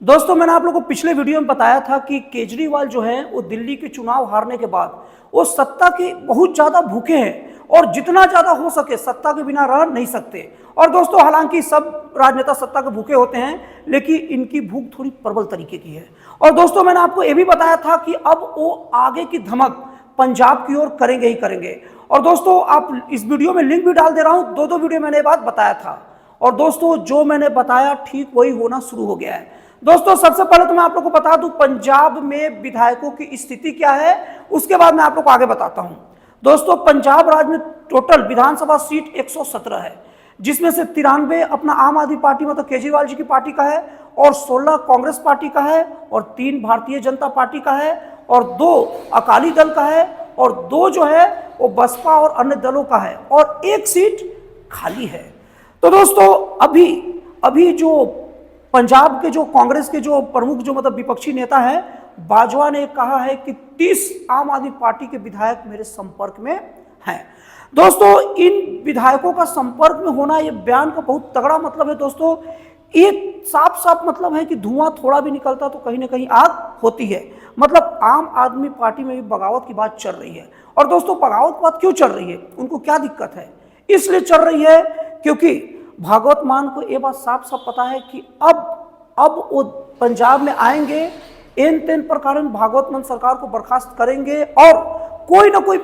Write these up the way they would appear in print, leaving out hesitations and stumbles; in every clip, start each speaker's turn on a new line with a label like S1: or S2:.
S1: दोस्तों मैंने आप लोगों को पिछले वीडियो में बताया था कि केजरीवाल जो है वो दिल्ली के चुनाव हारने के बाद वो सत्ता के बहुत ज्यादा भूखे हैं और जितना ज्यादा हो सके सत्ता के बिना रह नहीं सकते। और दोस्तों हालांकि सब राजनेता सत्ता के भूखे होते हैं, लेकिन इनकी भूख थोड़ी प्रबल तरीके की है। और दोस्तों मैंने आपको यह भी बताया था कि अब वो आगे की धमक पंजाब की ओर करेंगे ही करेंगे। और दोस्तों आप इस वीडियो में लिंक भी डाल दे रहा हूं, दो वीडियो मैंने ये बात बताया था और दोस्तों जो मैंने बताया ठीक वही होना शुरू हो गया है। दोस्तों सबसे पहले तो मैं आप लोगों को बता दूं पंजाब में विधायकों की स्थिति क्या है, उसके बाद मैं आप लोगों को आगे बताता हूं। दोस्तों पंजाब राज्य में टोटल विधानसभा सीट 117 है, जिसमें से 93 अपना आम आदमी पार्टी मतलब केजरीवाल जी की पार्टी का है और 16 कांग्रेस पार्टी का है और 3 भारतीय जनता पार्टी का है और 2 अकाली दल का है और 2 जो है वो बसपा और अन्य दलों का है और 1 सीट खाली है। तो दोस्तों अभी जो पंजाब के जो कांग्रेस के जो प्रमुख जो मतलब विपक्षी नेता है बाजवा ने कहा है कि 30 आम आदमी पार्टी के विधायक मेरे संपर्क में हैं। दोस्तों इन विधायकों का संपर्क में होना ये बयान का बहुत तगड़ा मतलब है। दोस्तों ये साफ साफ मतलब है कि धुआं थोड़ा भी निकलता तो कहीं ना कहीं आग होती है। मतलब आम आदमी पार्टी में भी बगावत की बात चल रही है। और दोस्तों बगावत की बात क्यों चल रही है, उनको क्या दिक्कत है? इसलिए चल रही है क्योंकि भागवत मान को ये बात साफ साफ पता है कि अब वो पंजाब में आएंगे, एन तेन प्रकार भागवत मान सरकार को बर्खास्त करेंगे और कोई ना कोई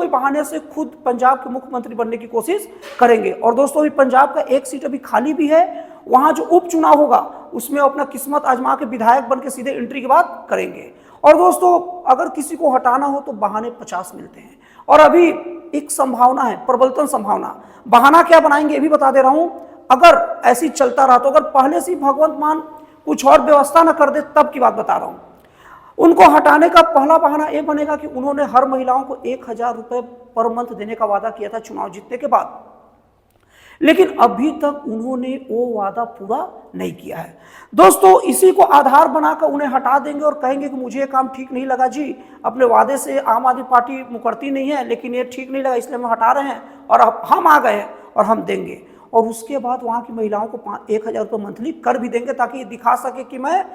S1: बहाने से खुद पंजाब के मुख्यमंत्री बनने की कोशिश करेंगे। और दोस्तों अभी पंजाब का 1 सीट अभी खाली भी है, वहां जो उपचुनाव होगा उसमें अपना किस्मत आजमा के विधायक बन के सीधे एंट्री की बात करेंगे। और दोस्तों अगर किसी को हटाना हो तो बहाने 50 मिलते हैं और अभी एक संभावना है, प्रबलतम संभावना। बहाना क्या बनाएंगे ये भी बता दे रहा हूं। अगर ऐसी चलता रहा तो अगर पहले से भगवंत मान कुछ और व्यवस्था ना कर दे तब की बात बता रहा हूं। उनको हटाने का पहला बहाना यह बनेगा कि उन्होंने हर महिलाओं को 1000 रुपए पर मंथ देने का वादा किया था चुनाव जीतने के बाद, लेकिन अभी तक उन्होंने वो वादा पूरा नहीं किया है। दोस्तों इसी को आधार बनाकर उन्हें हटा देंगे और कहेंगे कि मुझे ये काम ठीक नहीं लगा जी, अपने वादे से आम आदमी पार्टी मुकरती नहीं है, लेकिन ये ठीक नहीं लगा इसलिए हम हटा रहे हैं और अब हम आ गए हैं और हम देंगे। और उसके बाद वहां की महिलाओं को 1000 रुपये मंथली कर भी देंगे ताकि ये दिखा सके कि मैं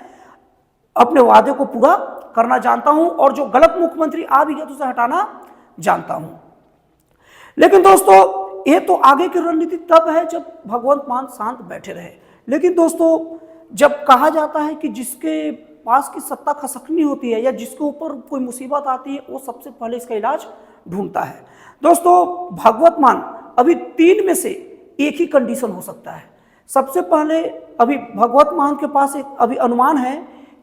S1: अपने वादे को पूरा करना जानता हूं और जो गलत मुख्यमंत्री आ भी गया तो उसे हटाना जानता हूं। लेकिन दोस्तों ये तो आगे की रणनीति तब है जब भगवंत मान शांत बैठे रहे। लेकिन दोस्तों जब कहा जाता है कि जिसके पास की सत्ता खसकनी होती है या जिसके ऊपर कोई मुसीबत आती है वो सबसे पहले इसका इलाज ढूंढता है। दोस्तों भगवत मान अभी 3 में से एक ही कंडीशन हो सकता है। सबसे पहले अभी भगवत मान के पास एक अभी अनुमान है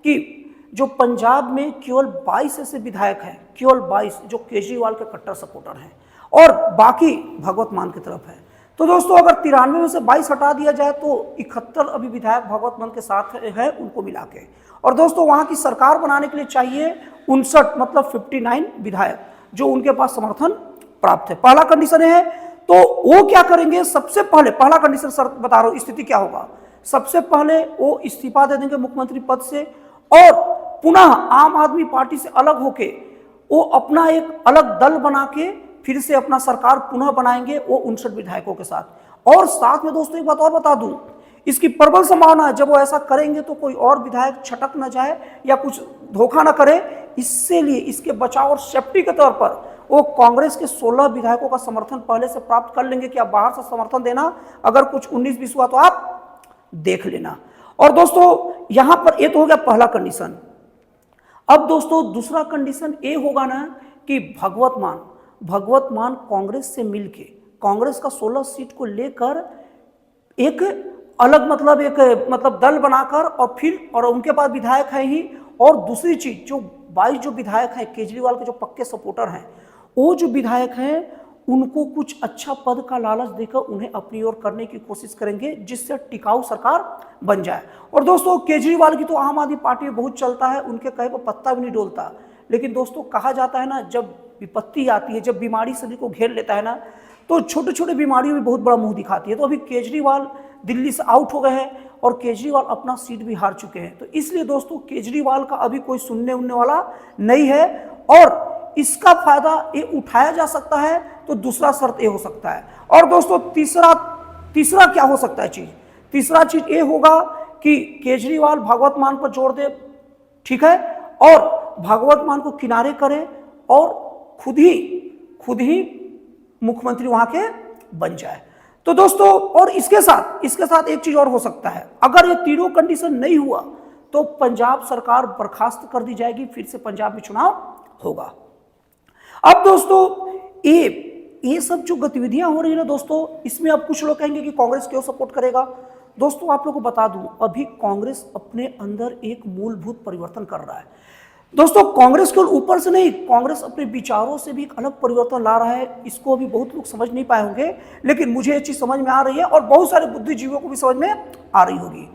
S1: कि जो पंजाब में केवल 22 ऐसे विधायक हैं, केवल 22 जो केजरीवाल के कट्टर सपोर्टर हैं और बाकी भगवत मान की तरफ है। तो दोस्तों अगर 93 में से 22 हटा दिया जाए तो 71 अभी विधायक भगवत मान के साथ है उनको मिला के। और दोस्तों वहां की सरकार बनाने के लिए चाहिए 59 मतलब 59 विधायक जो उनके पास समर्थन प्राप्त है। पहला कंडीशन है तो वो क्या करेंगे, सबसे पहले पहला कंडीशन सर बता रहा हूं स्थिति क्या होगा। सबसे पहले वो इस्तीफा दे देंगे मुख्यमंत्री पद से और पुनः आम आदमी पार्टी से अलग होके वो अपना एक अलग दल बना के फिर से अपना सरकार पुनः बनाएंगे वो 59 विधायकों के साथ। और साथ में दोस्तों एक बात और बता दूं, इसकी प्रबल संभावना है जब वो ऐसा करेंगे तो कोई और विधायक छटक न जाए या कुछ धोखा न करे। इससे लिए इसके बचाव और सेफ्टी के तौर पर वो कांग्रेस के 16 विधायकों का समर्थन पहले से प्राप्त कर लेंगे कि आप बाहर से समर्थन देना, अगर कुछ 19-20 हुआ तो आप देख लेना। और दोस्तों यहां पर ये तो हो गया पहला कंडीशन। अब दोस्तों दूसरा कंडीशन ये होगा ना कि भगवत मान कांग्रेस से मिलके कांग्रेस का 16 सीट को लेकर एक अलग मतलब दल बनाकर और फिर और उनके पास विधायक है ही। और दूसरी चीज जो 22 जो विधायक हैं केजरीवाल के जो पक्के सपोर्टर हैं वो जो विधायक हैं उनको कुछ अच्छा पद का लालच देकर उन्हें अपनी ओर करने की कोशिश करेंगे जिससे टिकाऊ सरकार बन जाए। और दोस्तों केजरीवाल की तो आम आदमी पार्टी में बहुत चलता है, उनके कहे पर पत्ता भी नहीं डोलता। लेकिन दोस्तों कहा जाता है ना जब विपत्ति आती है, जब बीमारी सभी को घेर लेता है ना तो छोटे छोटे बीमारियों में बहुत बड़ा मुंह दिखाती है। तो अभी केजरीवाल दिल्ली से आउट हो गए हैं और केजरीवाल अपना सीट भी हार चुके हैं। तो इसलिए दोस्तों केजरीवाल का अभी कोई सुनने उनने वाला नहीं है और इसका फायदा ये उठाया जा सकता है। तो दूसरा शर्त ये हो सकता है। और दोस्तों तीसरा क्या हो सकता है चीज, तीसरा चीज ये होगा कि केजरीवाल भगवत मान पर जोर दे, ठीक है, और भगवत मान को किनारे करे और खुद ही मुख्यमंत्री वहां के बन जाए। तो दोस्तों, और इसके साथ एक चीज और हो सकता है, अगर ये तीनों कंडीशन नहीं हुआ तो पंजाब सरकार बर्खास्त कर दी जाएगी, फिर से पंजाब में चुनाव होगा। अब दोस्तों, ये सब जो गतिविधियां हो रही है ना दोस्तों, इसमें अब कुछ लोग कहेंगे कि कांग्रेस क्यों सपोर्ट करेगा। दोस्तों, आप लोगों को बता दूं, अभी कांग्रेस अपने अंदर एक मूलभूत परिवर्तन कर रहा है। दोस्तों, कांग्रेस केवल ऊपर से नहीं, कांग्रेस अपने विचारों से भी एक अलग परिवर्तन ला रहा है। इसको अभी बहुत लोग समझ नहीं पाए होंगे, लेकिन मुझे ये चीज समझ में आ रही है और बहुत सारे बुद्धिजीवियों को भी समझ में आ रही होगी।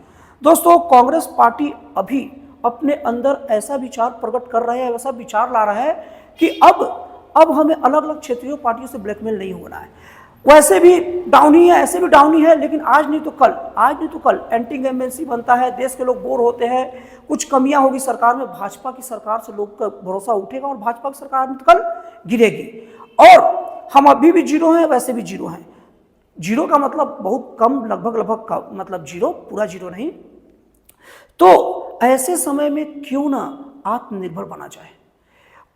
S1: दोस्तों, कांग्रेस पार्टी अभी अपने अंदर ऐसा विचार प्रकट कर रहा है, ऐसा विचार ला रहा है कि अब हमें अलग अलग क्षेत्रीय पार्टियों से ब्लैकमेल नहीं होना है। वैसे भी डाउन ही है, ऐसे भी डाउन ही है, लेकिन आज नहीं तो कल एंटी इंकम्बेंसी बनता है, देश के लोग बोर होते हैं, कुछ कमियां होगी सरकार में, भाजपा की सरकार से लोग का भरोसा उठेगा और भाजपा की सरकार में कल गिरेगी। और हम अभी भी जीरो हैं, वैसे भी जीरो हैं। जीरो का मतलब बहुत कम, लगभग का मतलब जीरो, पूरा जीरो नहीं। तो ऐसे समय में क्यों ना आत्मनिर्भर बना जाए।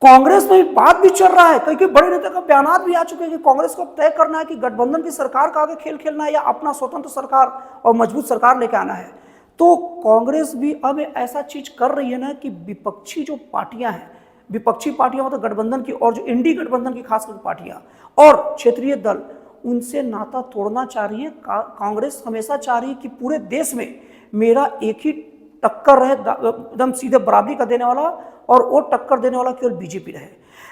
S1: कांग्रेस में बात भी चल रहा है, कई बड़े नेता का बयानात भी आ चुके हैं कि कांग्रेस को तय करना है कि गठबंधन की सरकार का आगे खेल खेलना है या अपना स्वतंत्र सरकार और मजबूत सरकार लेके आना है। तो कांग्रेस भी अब ऐसा चीज कर रही है ना कि विपक्षी जो पार्टियां हैं, विपक्षी पार्टियां मतलब गठबंधन की और जो इंडी गठबंधन की खासकर पार्टियां और क्षेत्रीय दल, उनसे नाता तोड़ना चाह रही है। कांग्रेस हमेशा चाह रही है कि पूरे देश में मेरा एक ही टक्कर रहे, एकदम सीधे बराबरी का देने वाला, और वो टक्कर देने वाला केवल बीजेपी रहे।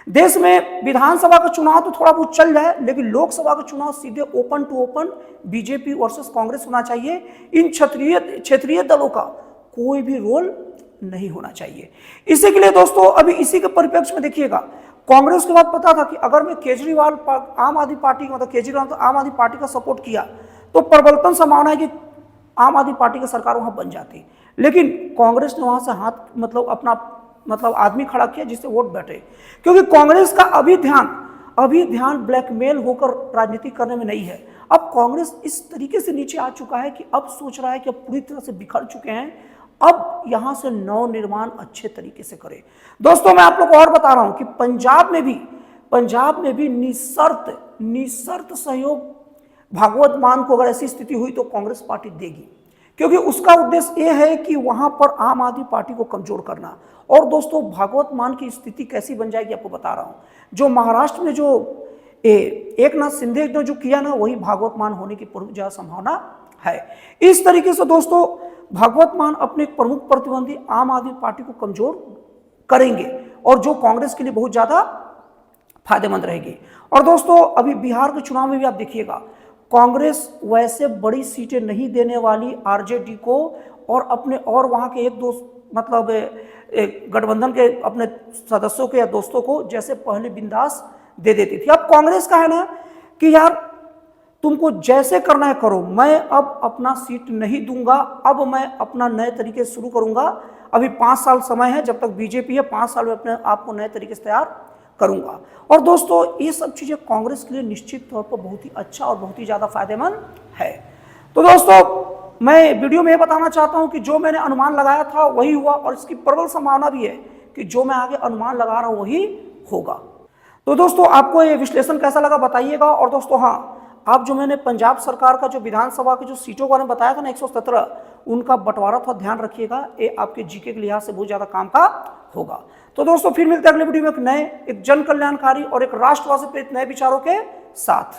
S1: देश में विधानसभा का चुनाव तो थोड़ा बहुत चल जाए, लेकिन लोकसभा का चुनाव सीधे open to open BJP versus Congress होना चाहिए। इन क्षेत्रीय दलों का कोई भी रोल नहीं होना चाहिए। इसी के लिए दोस्तों, अभी इसी के परिप्रेक्ष्य में देखिएगा, कांग्रेस के बाद पता था कि अगर मैं केजरीवाल आम आदमी पार्टी मतलब केजरीवाल तो आम आदमी पार्टी का सपोर्ट किया तो प्रबलतन संभावना है कि आम आदमी पार्टी की सरकार वहां बन जाती। लेकिन कांग्रेस ने वहां से हाथ मतलब आदमी खड़ा किया जिससे वोट बैठे, क्योंकि कांग्रेस का अभी ध्यान ब्लैकमेल होकर राजनीति करने में नहीं है। अब कांग्रेस इस तरीके से नीचे आ चुका है कि अब सोच रहा है कि अब पूरी तरह से बिखर चुके हैं, अब यहां से नव निर्माण अच्छे तरीके से करे। दोस्तों, मैं आप लोग को और बता रहा हूं कि पंजाब में भी निशर्त सहयोग भागवत मान को अगर ऐसी स्थिति हुई तो कांग्रेस पार्टी देगी, क्योंकि उसका उद्देश्य यह है कि वहां पर आम आदमी पार्टी को कमजोर करना। और दोस्तों, भागवत मान की स्थिति कैसी बन जाएगी आपको बता रहा हूं। जो महाराष्ट्र में जो एकनाथ शिंदे ने जो किया ना, वही भागवत मान होने की बहुत ज्यादा संभावना है। इस तरीके से दोस्तों, भागवत मान अपने प्रमुख प्रतिद्वंदी आम आदमी पार्टी को कमजोर करेंगे और जो कांग्रेस के लिए बहुत ज्यादा फायदेमंद रहेगी। और दोस्तों, अभी बिहार के चुनाव में भी आप देखिएगा, कांग्रेस वैसे बड़ी सीटें नहीं देने वाली आरजेडी को, और अपने और वहां के एक दो मतलब गठबंधन के अपने सदस्यों के या दोस्तों को जैसे पहले बिंदास दे देती थी। अब कांग्रेस का है ना कि यार तुमको जैसे करना है करो, मैं अब अपना सीट नहीं दूंगा, अब मैं अपना नए तरीके से शुरू करूंगा। अभी 5 साल समय है, जब तक बीजेपी है 5 साल में अपने आप को नए तरीके से तैयार करूंगा। और दोस्तों, ये सब चीजें कांग्रेस के लिए निश्चित तौर पर बहुत ही अच्छा और बहुत ही ज्यादा फायदेमंद है। तो दोस्तों, मैं वीडियो में ये बताना चाहता हूं कि जो मैंने अनुमान लगाया था वही हुआ, और इसकी प्रबल संभावना भी है कि जो मैं आगे अनुमान लगा रहा हूं वही होगा। तो दोस्तों, आपको ये विश्लेषण कैसा लगा बताइएगा। और दोस्तों, हाँ, आप जो मैंने पंजाब सरकार का जो विधानसभा की जो सीटों के बारे में बताया था ना 117, उनका बंटवारा थोड़ा ध्यान रखिएगा, ये आपके जीके के लिहाज से बहुत ज्यादा काम का होगा। तो दोस्तों, फिर मिलते हैं अगले वीडियो में एक जन कल्याणकारी और एक राष्ट्रवाद से प्रेरित नए विचारों के साथ।